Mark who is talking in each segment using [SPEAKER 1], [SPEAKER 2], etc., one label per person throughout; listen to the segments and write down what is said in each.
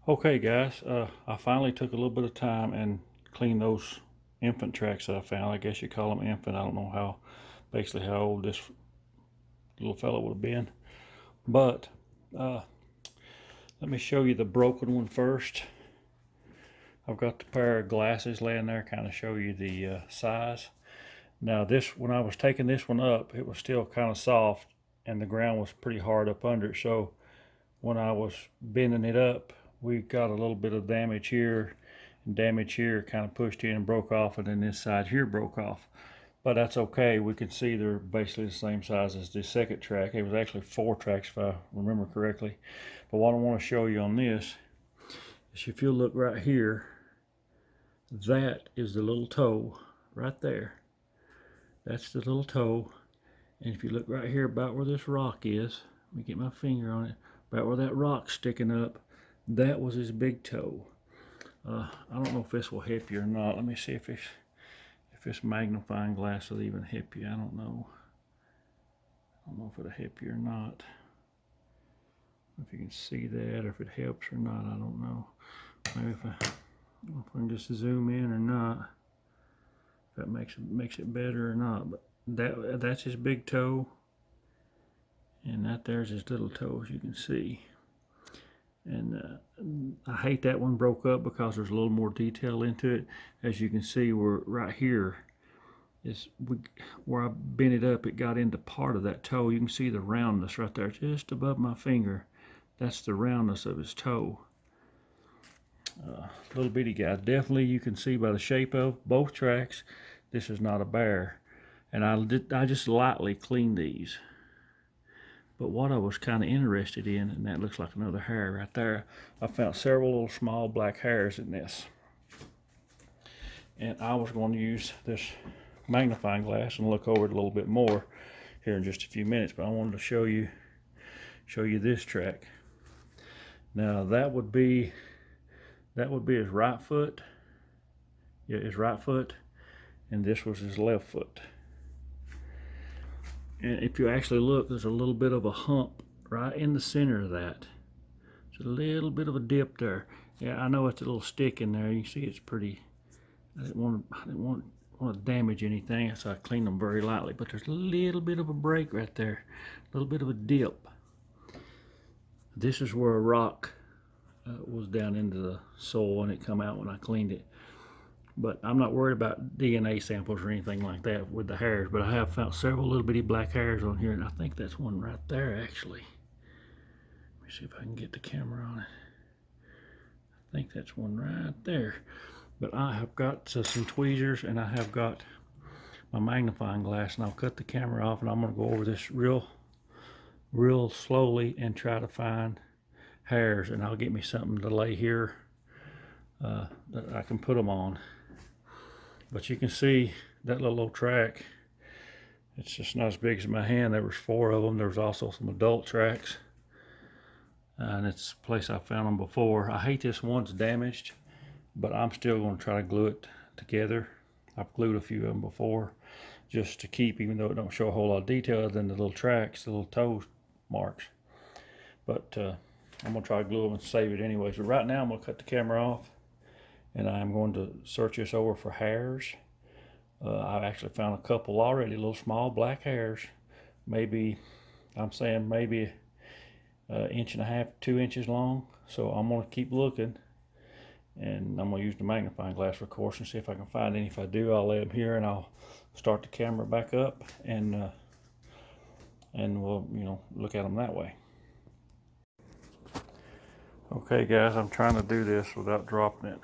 [SPEAKER 1] Okay guys, I finally took a little bit of time and cleaned those infant tracks that I found. I guess you call them infant. I don't know basically how old this little fellow would have been. But uh, let me show you the broken one first. I've got the pair of glasses laying there, kind of show you the size. Now when I was taking this one up, it was still kind of soft and the ground was pretty hard up under it. So when I was bending it up, we got a little bit of damage here, and damage here kind of pushed in and broke off, and then this side here broke off. But that's okay. We can see they're basically the same size as the second track. It was actually 4 tracks if I remember correctly. But what I want to show you on this is if you look right here, that is the little toe right there. That's the little toe. And if you look right here about where this rock is, let me get my finger on it, about where that rock's sticking up, that was his big toe. I don't know if this will help you or not. Let me see if this magnifying glass will even help you. I don't know. I don't know if it'll help you or not. If you can see that, or if it helps or not, I don't know. Maybe if I can just zoom in or not. If that makes it better or not. But that's his big toe, and there's his little toe, as you can see. And I hate that one broke up because there's a little more detail into it. As you can see, we're right here is where I bent it up, it got into part of that toe. You can see the roundness right there just above my finger. That's the roundness of his toe. Little bitty guy. Definitely you can see by the shape of both tracks, this is not a bear. And I just lightly cleaned these. But what I was kind of interested in, and that looks like another hair right there, I found several little small black hairs in this. And I was going to use this magnifying glass and look over it a little bit more here in just a few minutes, but I wanted to show you this track. Now that would be his right foot. Yeah, his right foot, and this was his left foot. And if you actually look, there's a little bit of a hump right in the center of that. It's a little bit of a dip there. Yeah, I know it's a little stick in there. You can see it's pretty. I didn't want to damage anything, so I cleaned them very lightly. But there's a little bit of a break right there, a little bit of a dip. This is where a rock was down into the soil, and it come out when I cleaned it. But I'm not worried about DNA samples or anything like that with the hairs, but I have found several little bitty black hairs on here, and I think that's one right there actually. Let me see if I can get the camera on it. I think that's one right there. But I have got some tweezers, and I have got my magnifying glass, and I'll cut the camera off, and I'm going to go over this real slowly and try to find hairs, and I'll get me something to lay here that I can put them on. But you can see that little old track, it's just not as big as my hand. There was 4 of them. There was also some adult tracks, and it's a place I found them before. I hate this one's damaged, but I'm still going to try to glue it together. I've glued a few of them before just to keep, even though it don't show a whole lot of detail other than the little tracks, the little toe marks. But I'm going to try to glue them and save it anyways. But right now I'm going to cut the camera off, and I'm going to search this over for hairs. I've actually found a couple already, little small black hairs. Maybe, I'm saying maybe an inch and a half, 2 inches long. So I'm going to keep looking, and I'm going to use the magnifying glass, of course, and see if I can find any. If I do, I'll lay them here, and I'll start the camera back up, and we'll, look at them that way. Okay guys, I'm trying to do this without dropping it.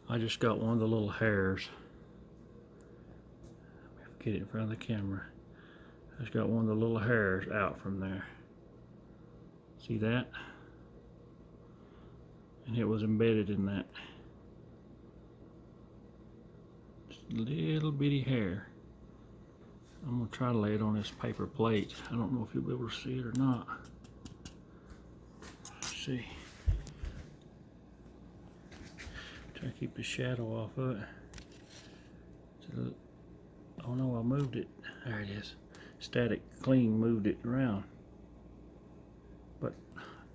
[SPEAKER 1] I just got one of the little hairs. Let me get it in front of the camera. I just got one of the little hairs out from there. See that? And it was embedded in that. Just a little bitty hair. I'm gonna try to lay it on this paper plate. I don't know if you'll be able to see it or not. Let's see. Try to keep the shadow off of it. Oh no, I moved it. There it is. Static Clean moved it around. But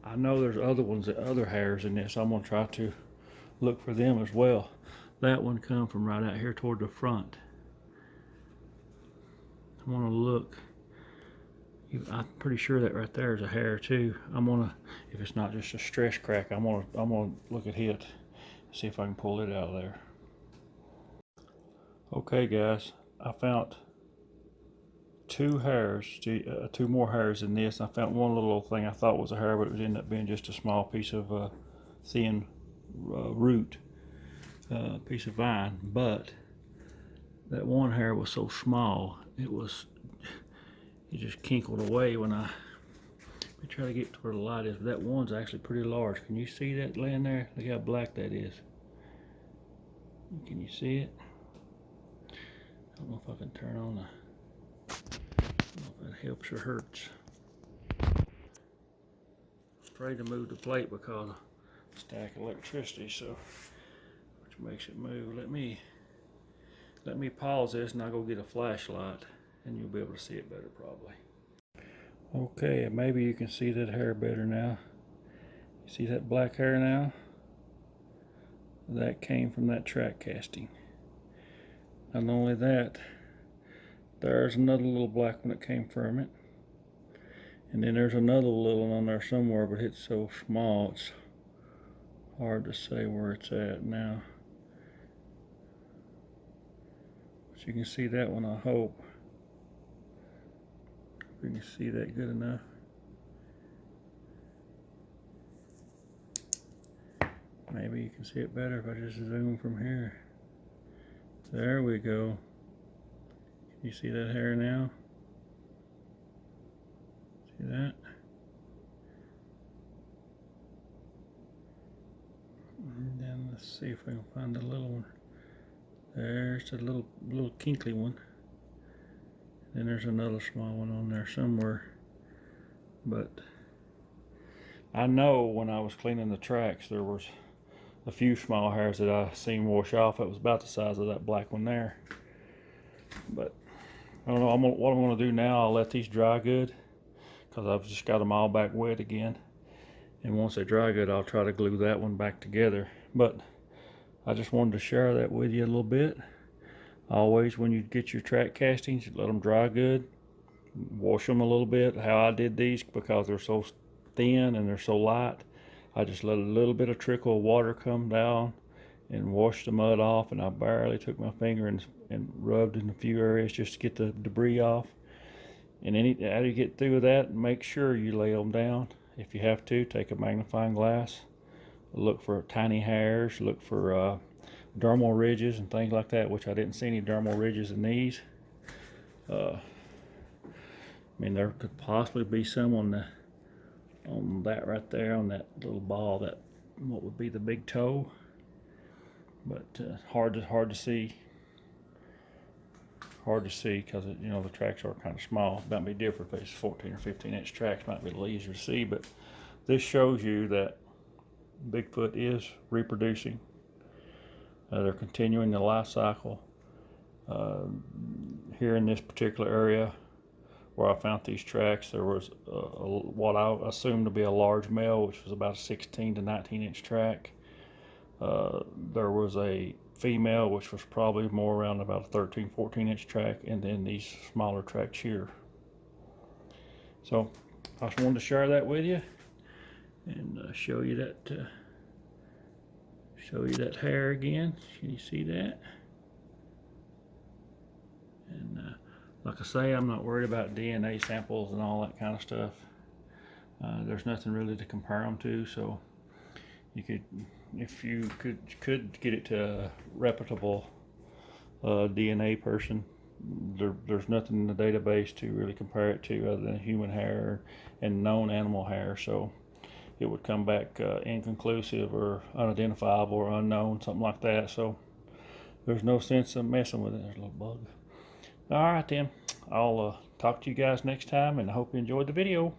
[SPEAKER 1] I know there's other ones, other hairs in this. I'm gonna try to look for them as well. That one come from right out here toward the front. I want to look. I'm pretty sure that right there is a hair too. I'm gonna, if it's not just a stress crack, I'm gonna look at it, see if I can pull it out of there. Okay, guys, I found two hairs, two more hairs in this. I found one little thing I thought was a hair, but it ended up being just a small piece of thin root, piece of vine. But that one hair was so small, it just kinkled away when I try to get to where the light is. But that one's actually pretty large. Can you see that laying there? Look how black that is. Can you see it? I don't know if I can turn on the, I don't know if that helps or hurts. I'm afraid to move the plate because of stack electricity, so which makes it move. Let me pause this and I'll go get a flashlight and you'll be able to see it better probably. Okay, maybe you can see that hair better now. You see that black hair now? That came from that track casting. Not only that, there's another little black one that came from it. And then there's another little one on there somewhere, but it's so small it's hard to say where it's at now. But you can see that one, I hope. If you can see that good enough. Maybe you can see it better if I just zoom from here. There we go. Can you see that hair now? See that? And then let's see if we can find the little one. There's a little kinkly one. Then there's another small one on there somewhere. But I know when I was cleaning the tracks, there was a few small hairs that I seen wash off. It was about the size of that black one there. But I don't know what I'm going to do now. I'll let these dry good because I've just got them all back wet again. And once they dry good, I'll try to glue that one back together. But I just wanted to share that with you a little bit. Always, when you get your track castings, you let them dry good. Wash them a little bit. How I did these, because they're so thin and they're so light, I just let a little bit of trickle of water come down and wash the mud off, and I barely took my finger and rubbed in a few areas just to get the debris off. And after you get through with that, make sure you lay them down. If you have to, take a magnifying glass, look for tiny hairs, look for dermal ridges and things like that, which I didn't see any dermal ridges in these. I mean, there could possibly be some on that right there, on that little ball, that what would be the big toe, but hard to see. Hard to see because the tracks are kind of small. It might be different if it's 14 or 15 inch tracks. Might be a little easier to see, but this shows you that Bigfoot is reproducing. They're continuing the life cycle. Here in this particular area where I found these tracks, there was what I assumed to be a large male, which was about a 16 to 19 inch track. There was a female, which was probably more around about a 13, 14 inch track, and then these smaller tracks here. So I just wanted to share that with you and show you that hair again. Can you see that? And like I say, I'm not worried about DNA samples and all that kind of stuff. There's nothing really to compare them to, so you could, if you could get it to a reputable DNA person, there's nothing in the database to really compare it to other than human hair and known animal hair, so it would come back inconclusive or unidentifiable or unknown, something like that. So there's no sense of messing with it. There's a little bug. All right then, I'll talk to you guys next time, and I hope you enjoyed the video.